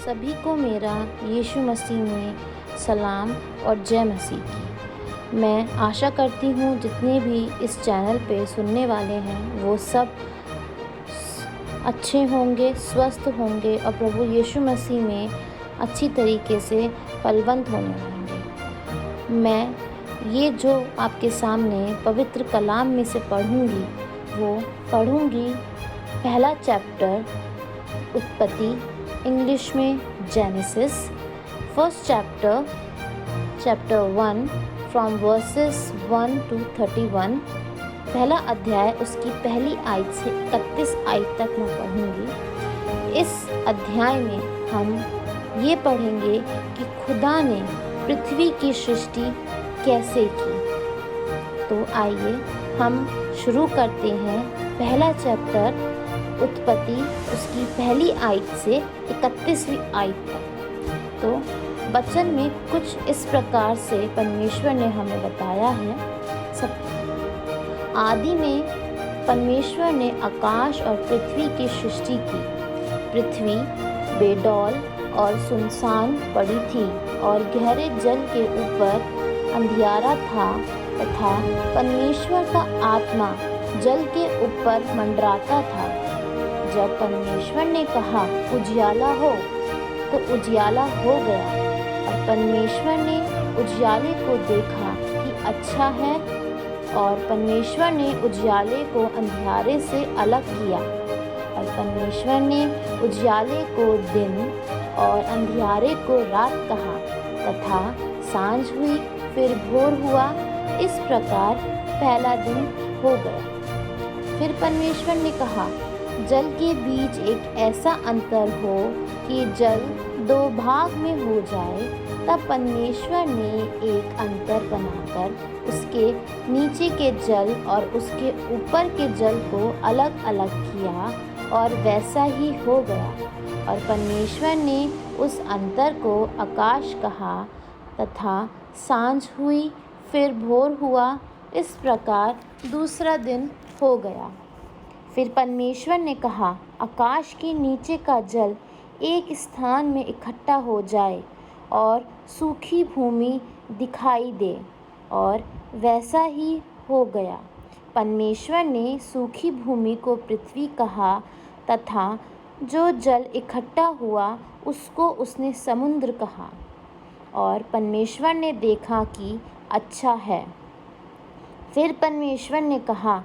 सभी को मेरा यीशु मसीह में सलाम और जय मसीह की। मैं आशा करती हूँ जितने भी इस चैनल पे सुनने वाले हैं वो सब अच्छे होंगे, स्वस्थ होंगे और प्रभु यीशु मसीह में अच्छी तरीके से फलवंत होने होंगे। मैं ये जो आपके सामने पवित्र कलाम में से पढ़ूंगी पहला चैप्टर उत्पत्ति, इंग्लिश में genesis, first chapter 1 from versus 1 to 31। पहला अध्याय उसकी पहली आयत से 31 आयत तक मैं पढ़ूंगी। इस अध्याय में हम ये पढ़ेंगे कि खुदा ने पृथ्वी की सृष्टि कैसे की। तो आइए हम शुरू करते हैं पहला चैप्टर उत्पत्ति उसकी पहली आयत से 31वीं आयत तक। तो वचन में कुछ इस प्रकार से परमेश्वर ने हमें बताया है। आदि में परमेश्वर ने आकाश और पृथ्वी की सृष्टि की। पृथ्वी बेडौल और सुनसान पड़ी थी और गहरे जल के ऊपर अंधियारा था तथा परमेश्वर का आत्मा जल के ऊपर मंडराता था। जब परमेश्वर ने कहा उजियाला हो तो उजियाला हो गया और परमेश्वर ने उजियाले को देखा कि अच्छा है और परमेश्वर ने उजियाले को अंधियारे से अलग किया और परमेश्वर ने उजियाले को दिन और अंधियारे को रात कहा तथा सांझ हुई फिर भोर हुआ। इस प्रकार पहला दिन हो गया। फिर परमेश्वर ने कहा जल के बीच एक ऐसा अंतर हो कि जल दो भाग में हो जाए। तब परमेश्वर ने एक अंतर बनाकर उसके नीचे के जल और उसके ऊपर के जल को अलग अलग किया और वैसा ही हो गया। और परमेश्वर ने उस अंतर को आकाश कहा तथा सांझ हुई फिर भोर हुआ। इस प्रकार दूसरा दिन हो गया। फिर परमेश्वर ने कहा आकाश के नीचे का जल एक स्थान में इकट्ठा हो जाए और सूखी भूमि दिखाई दे और वैसा ही हो गया। परमेश्वर ने सूखी भूमि को पृथ्वी कहा तथा जो जल इकट्ठा हुआ उसको उसने समुद्र कहा। और परमेश्वर ने देखा कि अच्छा है। फिर परमेश्वर ने कहा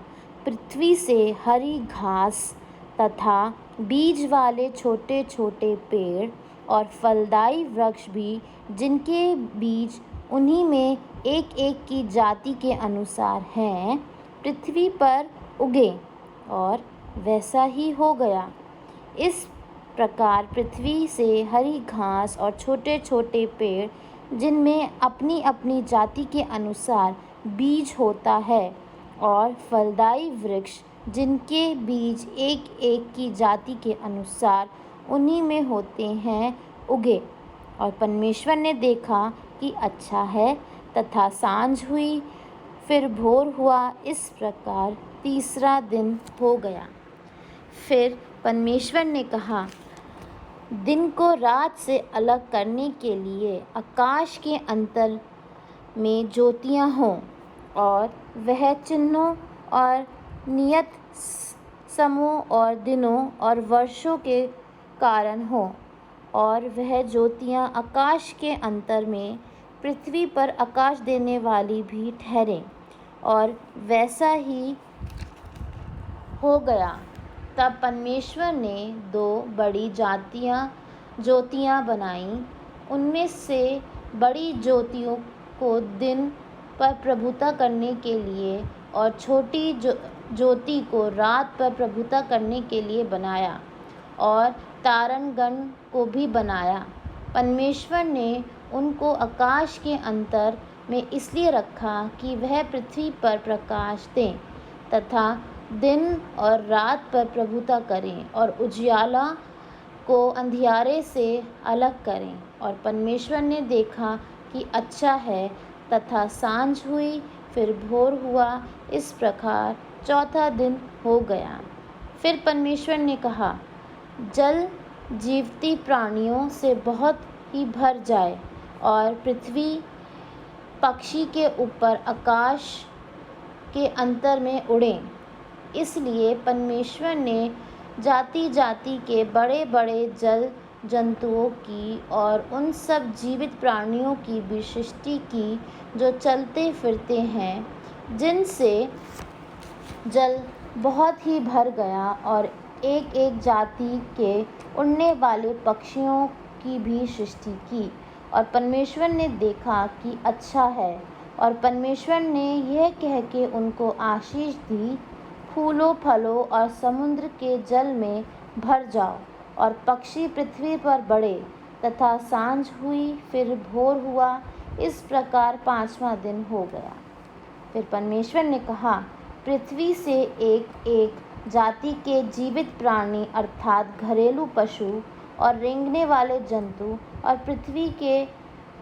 पृथ्वी से हरी घास तथा बीज वाले छोटे छोटे पेड़ और फलदायी वृक्ष भी जिनके बीज उन्हीं में एक एक की जाति के अनुसार हैं पृथ्वी पर उगे और वैसा ही हो गया। इस प्रकार पृथ्वी से हरी घास और छोटे छोटे पेड़ जिनमें अपनी अपनी जाति के अनुसार बीज होता है और फलदायी वृक्ष जिनके बीज एक एक की जाति के अनुसार उन्हीं में होते हैं उगे। और परमेश्वर ने देखा कि अच्छा है तथा सांझ हुई फिर भोर हुआ। इस प्रकार तीसरा दिन हो गया। फिर परमेश्वर ने कहा दिन को रात से अलग करने के लिए आकाश के अंतर में ज्योतियाँ हों और वह चिन्हों और नियत समों और दिनों और वर्षों के कारण हो और वह ज्योतियाँ आकाश के अंतर में पृथ्वी पर आकाश देने वाली भी ठहरें और वैसा ही हो गया। तब परमेश्वर ने दो बड़ी ज्योतियाँ बनाईं। उनमें से बड़ी ज्योतियों को दिन पर प्रभुता करने के लिए और छोटी ज्योति को रात पर प्रभुता करने के लिए बनाया और तारनगण को भी बनाया। परमेश्वर ने उनको आकाश के अंतर में इसलिए रखा कि वह पृथ्वी पर प्रकाश दें तथा दिन और रात पर प्रभुता करें और उजियाला को अंधियारे से अलग करें। और परमेश्वर ने देखा कि अच्छा है तथा सांझ हुई फिर भोर हुआ। इस प्रकार चौथा दिन हो गया। फिर परमेश्वर ने कहा जल जीवती प्राणियों से बहुत ही भर जाए और पृथ्वी पक्षी के ऊपर आकाश के अंतर में उड़ें। इसलिए परमेश्वर ने जाति जाति के बड़े बड़े जल जंतुओं की और उन सब जीवित प्राणियों की भी सृष्टि की जो चलते फिरते हैं, जिनसे जल बहुत ही भर गया, और एक एक जाति के उड़ने वाले पक्षियों की भी सृष्टि की। और परमेश्वर ने देखा कि अच्छा है, और परमेश्वर ने यह कह के उनको आशीष दी, फूलों फलों और समुद्र के जल में भर जाओ, और पक्षी पृथ्वी पर बढ़े। तथा सांझ हुई, फिर भोर हुआ, इस प्रकार 5वां दिन हो गया। फिर परमेश्वर ने कहा, पृथ्वी से एक एक जाति के जीवित प्राणी अर्थात घरेलू पशु और रेंगने वाले जंतु और पृथ्वी के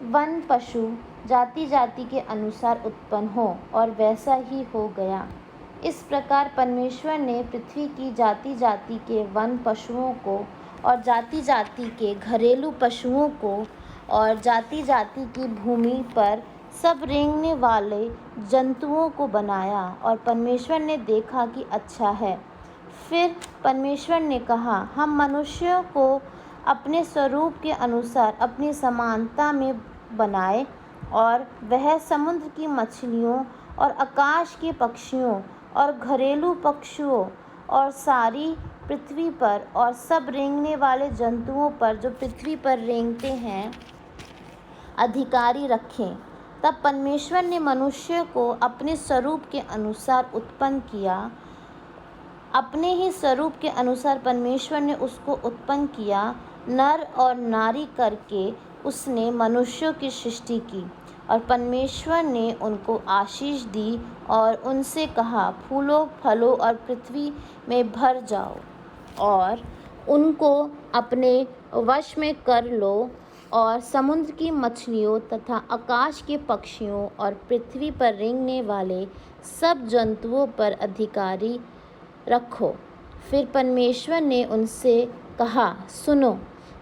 वन पशु जाति जाति के अनुसार उत्पन्न हो, और वैसा ही हो गया। इस प्रकार परमेश्वर ने पृथ्वी की जाति जाति के वन पशुओं को और जाति जाति के घरेलू पशुओं को और जाति जाति की भूमि पर सब रेंगने वाले जंतुओं को बनाया, और परमेश्वर ने देखा कि अच्छा है। फिर परमेश्वर ने कहा, हम मनुष्यों को अपने स्वरूप के अनुसार अपनी समानता में बनाए, और वह समुद्र की मछलियों और आकाश के पक्षियों और घरेलू पक्षियों और सारी पृथ्वी पर और सब रेंगने वाले जंतुओं पर जो पृथ्वी पर रेंगते हैं अधिकारी रखें। तब परमेश्वर ने मनुष्य को अपने स्वरूप के अनुसार उत्पन्न किया, अपने ही स्वरूप के अनुसार परमेश्वर ने उसको उत्पन्न किया, नर और नारी करके उसने मनुष्यों की सृष्टि की। और परमेश्वर ने उनको आशीष दी और उनसे कहा, फूलों फलों और पृथ्वी में भर जाओ और उनको अपने वश में कर लो, और समुद्र की मछलियों तथा आकाश के पक्षियों और पृथ्वी पर रेंगने वाले सब जंतुओं पर अधिकारी रखो। फिर परमेश्वर ने उनसे कहा, सुनो,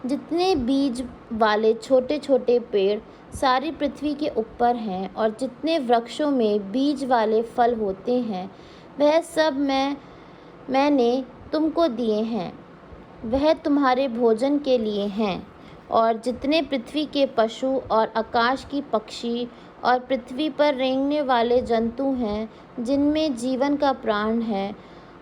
जितने बीज वाले छोटे छोटे पेड़ सारी पृथ्वी के ऊपर हैं और जितने वृक्षों में बीज वाले फल होते हैं, वह सब मैंने तुमको दिए हैं, वह तुम्हारे भोजन के लिए हैं। और जितने पृथ्वी के पशु और आकाश की पक्षी और पृथ्वी पर रेंगने वाले जंतु हैं, जिनमें जीवन का प्राण है,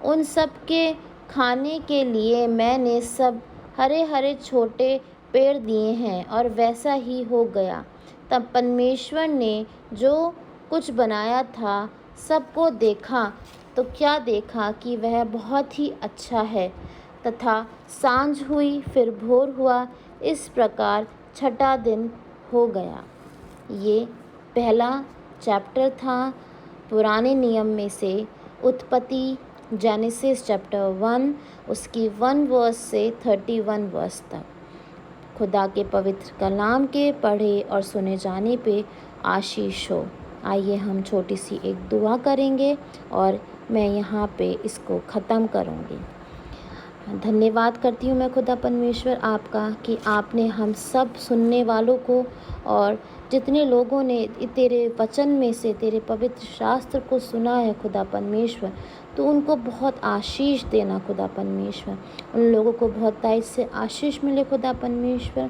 उन सब के खाने के लिए मैंने सब हरे हरे छोटे पेड़ दिए हैं। और वैसा ही हो गया। तब परमेश्वर ने जो कुछ बनाया था सबको देखा, तो क्या देखा कि वह बहुत ही अच्छा है। तथा सांझ हुई, फिर भोर हुआ, इस प्रकार 6वां दिन हो गया। ये पहला चैप्टर था पुराने नियम में से, उत्पत्ति जेनेसिस चैप्टर 1, उसकी 1 वर्स से 31 वर्स तक। खुदा के पवित्र कलाम के पढ़े और सुने जाने पे आशीष हो। आइए हम छोटी सी एक दुआ करेंगे और मैं यहाँ पे इसको ख़त्म करूँगी। धन्यवाद करती हूँ मैं खुदा परमेश्वर आपका कि आपने हम सब सुनने वालों को और जितने लोगों ने तेरे वचन में से तेरे पवित्र शास्त्र को सुना है खुदा परमेश्वर, तो उनको बहुत आशीष देना खुदा परमेश्वर। उन लोगों को बहुत दाई से आशीष मिले खुदा परमेश्वर।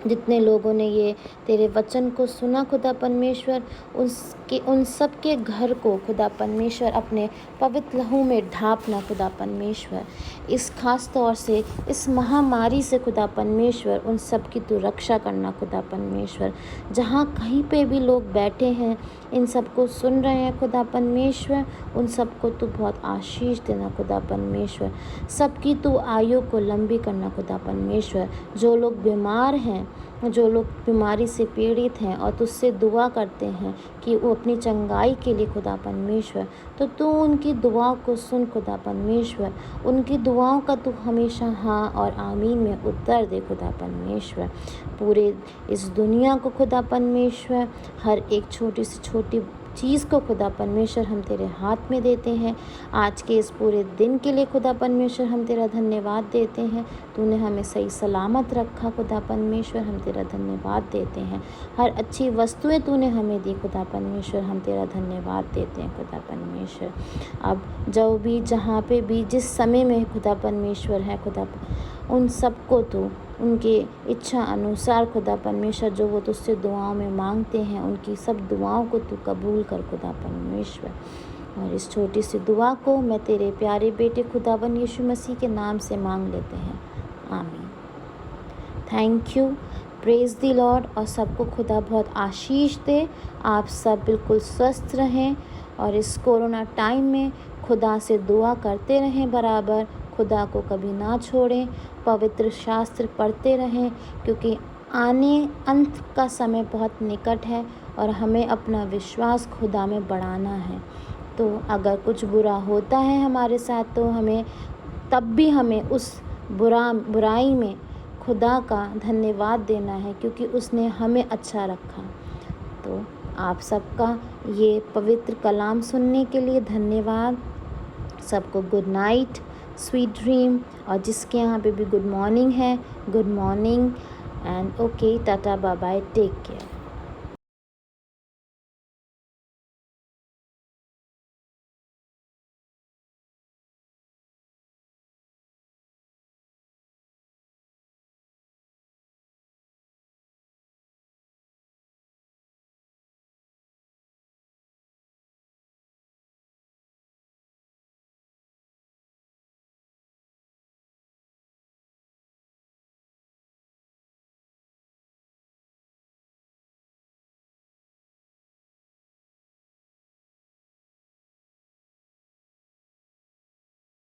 जितने लोगों ने ये तेरे वचन को सुना खुदा परमेश्वर, उन सब के घर को खुदा परमेश्वर अपने पवित्र लहू में ढांपना खुदा परमेश्वर। इस खास तौर से इस महामारी से खुदा परमेश्वर उन सब की तू रक्षा करना खुदा परमेश्वर। जहाँ कहीं पे भी लोग बैठे हैं, इन सब को सुन रहे हैं खुदा परमेश्वर, उन सब को तू बहुत आशीष देना खुदा परमेश्वर। सबकी तू आयु को लंबी करना खुदा परमेश्वर। जो लोग बीमार हैं, जो लोग बीमारी से पीड़ित हैं और तुझसे दुआ करते हैं कि वो अपनी चंगाई के लिए खुदा परमेश्वर, तो तू उनकी दुआओं को सुन खुदा परमेश्वर। उनकी दुआओं का तू हमेशा हाँ और आमीन में उत्तर दे खुदा परमेश्वर। पूरे इस दुनिया को खुदा परमेश्वर, हर एक छोटी से छोटी चीज़ को खुदा परमेश्वर हम तेरे हाथ में देते हैं। आज के इस पूरे दिन के लिए खुदा परमेश्वर हम तेरा धन्यवाद देते हैं। तूने हमें सही सलामत रखा खुदा परमेश्वर, हम तेरा धन्यवाद देते हैं। हर अच्छी वस्तुएं तूने हमें दी खुदा परमेश्वर, हम तेरा धन्यवाद देते हैं खुदा परमेश्वर। अब जो भी जहाँ पे भी जिस समय में खुदा परमेश्वर है खुदा, उन सबको तू उनके इच्छा अनुसार खुदा परमेश्वर जो वो तुझसे दुआओं में मांगते हैं, उनकी सब दुआओं को तू कबूल कर खुदा परमेश्वर। और इस छोटी सी दुआ को मैं तेरे प्यारे बेटे खुदावन यीशु मसीह के नाम से मांग लेते हैं, आमीन। Thank you, praise the Lord. और सबको खुदा बहुत आशीष दे। आप सब बिल्कुल स्वस्थ रहें और इस कोरोना टाइम में खुदा से दुआ करते रहें बराबर, खुदा को कभी ना छोड़ें, पवित्र शास्त्र पढ़ते रहें, क्योंकि अंत का समय बहुत निकट है और हमें अपना विश्वास खुदा में बढ़ाना है। तो अगर कुछ बुरा होता है हमारे साथ तो हमें उस बुराई में खुदा का धन्यवाद देना है, क्योंकि उसने हमें अच्छा रखा। तो आप सबका ये पवित्र कलाम सुनने के लिए धन्यवाद। सबको गुड नाइट, स्वीट ड्रीम। और जिसके यहाँ पे भी गुड मॉर्निंग है, good morning and okay, tata bye bye, take care.